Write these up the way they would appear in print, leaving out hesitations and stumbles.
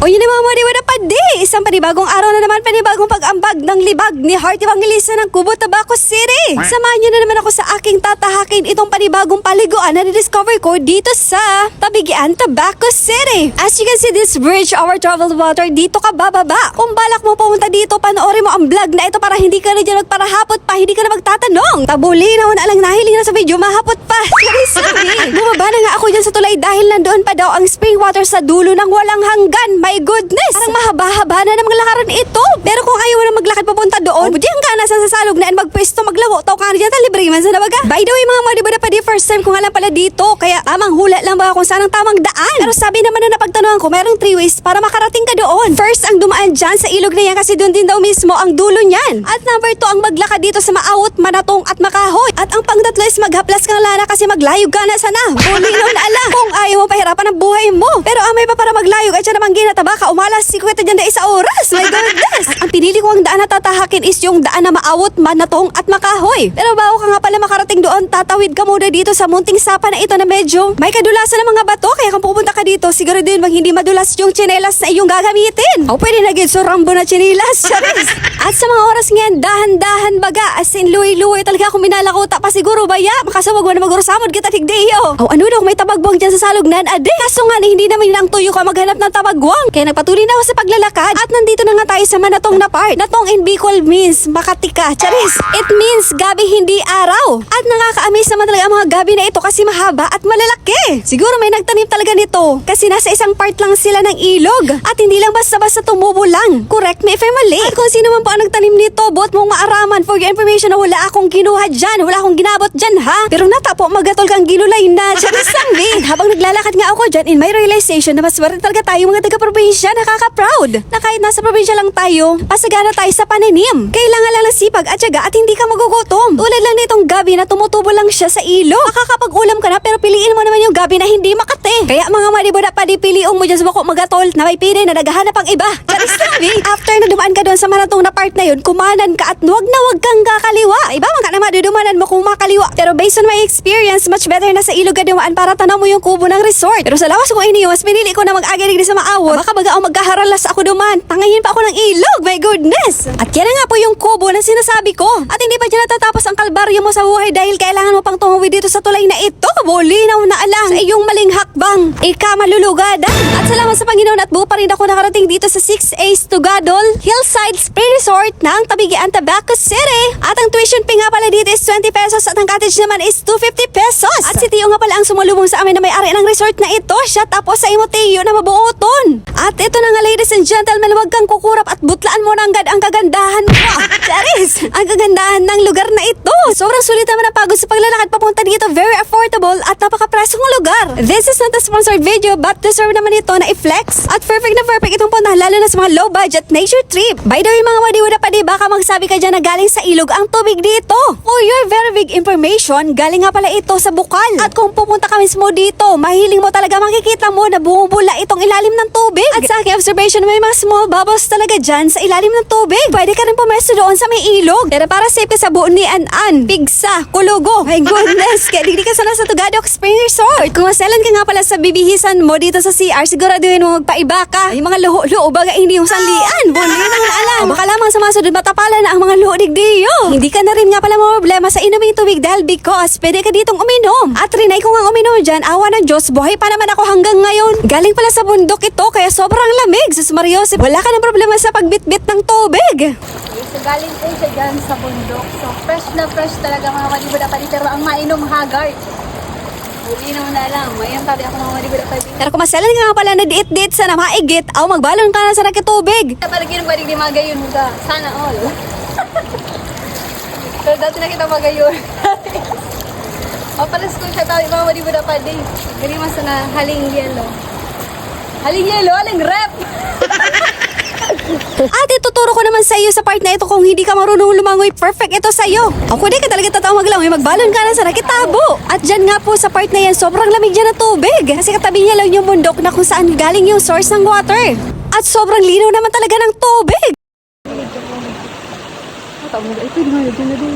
O yun naman mga diwa pa di. Isang panibagong araw na naman, panibagong pag-ambag ng libag ni Heart Evangelista ng Kubo, Tabaco City. Samahan nyo na naman ako sa aking tatahakin itong panibagong paliguan na na-discover ko dito sa Tabigian, Tabaco City. As you can see this bridge over traveled water, dito ka bababa. Kung balak mo pumunta dito, panoorin mo ang vlog na ito para hindi ka na dyan magparahapot pa, hindi ka na magtatanong. Tabuli na wala lang nahiling na sa video, mahapot pa. Sorry. Bumaba na nga ako dyan sa tulay dahil nandoon pa daw ang spring water sa dulo ng walang hanggan. My goodness! Parang mahaba-haba na namang lakaran ito. Pero kung ayaw na maglakad papunta doon, diyan ka na sa sasalog na magpwesto maglawo. Tao ka na dyan, libre man sa nabaga. By the way mga madiba na pa di first time ko nga lang pala dito. Kaya tamang hula lang ba kung saan ang tamang daan. Pero sabi naman na napagtanungan ko, merong 3 ways para makarating ka doon. First, ang dumaan dyan sa ilog na yan kasi doon din daw mismo ang dulo niyan. At number 2, ang maglakad dito sa Maawot, Manatong at Makahoy. At ang pangtatlo is maghaplas kang lana kasi maglayog ka na sana. Bulinaw na ala. Kung ayaw mo pahirapan ang buhay mo. Pero amay pa para maglayog at siya naman ginataba ka umalas 50 dyan na isa oras. My goodness. At ang pinili ko ang daan na tatahakin is yung daan na Maawot, Manatong at Makahoy. Pero bago ka nga pala makarating doon, tatawid ka muna dito sa munting sapa na ito na medyo may kadulasan ng mga bato. Kaya kung pupunta ka dito, siguro din mag hindi madulas yung tsinelas na iyong gagamitin. O pwede na gid so Rambo na tsinelas. At sa mga oras ngayon, dahan-dahan baga. As in, luwi-luwi talaga akong minalakuta pa siguro baya. Makasawag mo na magurasamod kita tigdeyo. O ano daw, may tabagwang dyan sa salugnan. Ade, kaso nga hindi naman yun ang tuyo ka maghanap ng tabagwang. Kaya nagpatuloy na ako sa paglalakad. At nandito na nga tayo sa Manatong na part. Natong in Bicol means makatika. Charis, it means gabi hindi araw. At nakaka-amaze naman talaga ang mga gabi na ito kasi mahaba at malalaki. Siguro may nagtanim talaga nito. Kasi nasa isang part lang sila ng ilog. At hindi lang basta-basta tumubo lang. Correct me if I'm mali. At kung sino man po ang nagtanim nito, buot mong maaraman. For your information na wala akong kinuha dyan. Wala akong ginabot dyan ha. Pero natapo magatol kang ginulay na. Charis lang habang naglalakad nga ako dyan in my realization na mas swerte talaga tayo mga taga-probinsya. Nakaka-proud. Na kahit nasa probinsya lang tayo, pasagana tayo sa pananim. Kailangan lang ng sipag at syaga at hindi ka magugutom. Tulad lang nitong gabi na tumutubo lang siya sa ilog. Makakapag-ulam ka na pero piliin mo naman yung gabi na hindi makate. Kaya mga madiboda pa di piliin mo dyan sa bako magatol na may pili na naghahanap ang iba. Charis sabi, after na dumaan ka doon sa Manatong na part na yun, kumanan ka at wag na wag kang kakaliwa. Iba man ka na madudumanan mo kung makaliwa. Pero based on my experience, much better na sa ilog ka dumaan para tanaw mo yung kubo ng resort. Pero sa lawas ko inyo, mas pinili ko na mag-agalig sa Maawot. Baka baga ang maghaharalas ako duman. Tangayin pa ako ng ilog. My goodness. At yan na nga po yung kubo na sinasabi ko. At hindi pa dyan natatapos ang kalbaryo mo sa buhay dahil kailangan mo pang tumuwi dito sa tulay na ito. Bulinaw na alang sa iyong maling hakbang. Ika malulugada. At salamat sa Panginoon at buo pa rin ako nakarating dito sa 6A's Tugadol Hillside Spring Resort ng Tabigian, Tabaco City. At ang tuition fee nga pala dito is 20 pesos at ang cottage naman is 250 pesos. At si Tio nga pala ang sumulubong sa amin na may-ari ng resort na ito. Siya tapos sa imo Tio na mabuoton. At ito na nga ladies and gentlemen, huwag kang kukurap at butlaan mo na agad ang kagandahan mo. Charis, ang kagandahan ng lugar na ito. Sobrang sulit naman ang pagod sa paglalakad papunta dito. Very affordable at napaka-presong lugar. This is not a sponsored video but deserve naman ito na i-flex. At perfect na perfect itong punta lalo na sa mga low budget nature trip. By the way mga wadiwada pa di baka magsabi ka dyan na galing sa ilog ang tubig dito. For your very big information, galing nga pala ito sa Bukal. At kung pupunta ka mismo dito, mahiling mo talaga makikita mo na bumubula itong ilalim ng tubig. At sa aking observation, may mga small bubbles talaga dyan sa ilalim ng tubig. Pwede ka rin pumesto doon sa may ilog. Pero para safe ka sa buo ni An-An, Pigsa, Kulugo. My goodness, kaya di ka sana sa Tugadok Spring Resort. Kung maselan ka nga pala sa bibihisan mo dito sa CR, siguraduhin mo magpaiba ka. Yung mga luho-luho, baga hindi yung sanlian. Buli na nga alam. O baka lamang sa mga sunod matapalan na ang mga luho digdiyo. Hindi ka na rin nga pala problema sa inumin tubig dahil because pwede ka ditong uminom. At rinay ko nga uminom dyan, awa ng Diyos, buhay pa naman ako hanggang ngayon. Galing pala sa bundok ito, kaya sobrang lamig. Sus Mariosep, wala ka ng problema sa pagbitbit ng tubig. So galing po siya dyan sa bundok. So fresh na fresh talaga mga kadibuda pa. Pero ang mainom haggard. Huli naman na lang. Mayan tabi ako mga kadibuda pa. Pero kung masalan ka nga pala na diit-diit sa na maigit, aw magbalon ka na sa nakitubig. Talagang pwede di magayon ka. Sana all. Pero dati na kita magayon. O palas ko siya tabi mga kadibuda pa. Gariman sa na haling yelo. Haling yelo, haling rep. At ituturo ko naman sa iyo sa part na ito kung hindi ka marunong lumangoy, perfect ito sa iyo. Ako di ka talaga tatawag maglangoy, magbalon ka na sa nakitabo. At dyan nga po sa part na yan, sobrang lamig dyan ng tubig. Kasi katabi niya lang yung bundok na kung saan galing yung source ng water. At sobrang linaw naman talaga ng tubig. Ito di nga, dyan na din.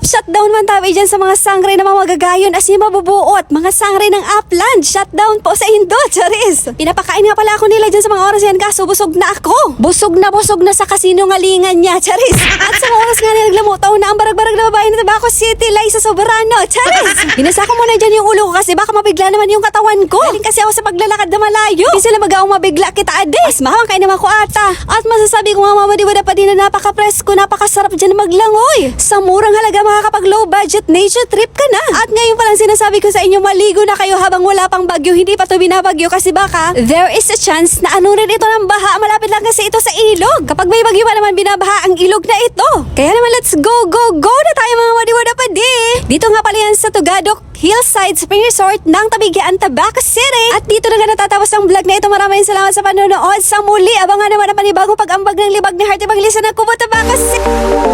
Shutdown man tayo dyan sa mga sangre na mga magagayon as yung mabubuot. Mga sangre ng upland. Shutdown po sa Indo, charis. Pinapakain nga pala ako nila dyan sa mga oras yan kaso busog na ako. Busog na sa kasinungalingan niya, charis. At sa mga oras nga na naglamutaw na ang barag-barag na babae na Tabaco City, Liza Soberano, charis. Binasa ko muna dyan yung ulo ko kasi baka mabigla naman yung katawan ko. Galing kasi ako sa paglalakad na malayo. Di sila mag-aong mabigla kita ades. Mahang kayo naman ko ata. At masasabi ko mga mamadiwada pa din na napaka-presko, napakasarap dyan maglangoy. Sa murang halaga makakapag low budget nature trip ka na. At ngayon pa lang sinasabi ko sa inyo maligo na kayo habang wala pang bagyo. Hindi pa to binabagyo kasi baka there is a chance na ano rin ito ng baha. Malapit lang kasi ito sa ilog. Kapag may bagyo pa naman binabaha ang ilog na ito. Kaya naman let's go na tayo mga madiwada pa di. Dito nga pala yan sa Tugadok Hillside Spring Resort ng Tabigaan, Tabaco City. At dito na nga natatapos ang vlog na ito. Maraming salamat sa panonood. Sa muli, abangan naman ang panibagong pag-ambag ng libag ni Hearty Evangelista ng Kubo, Tabaco City.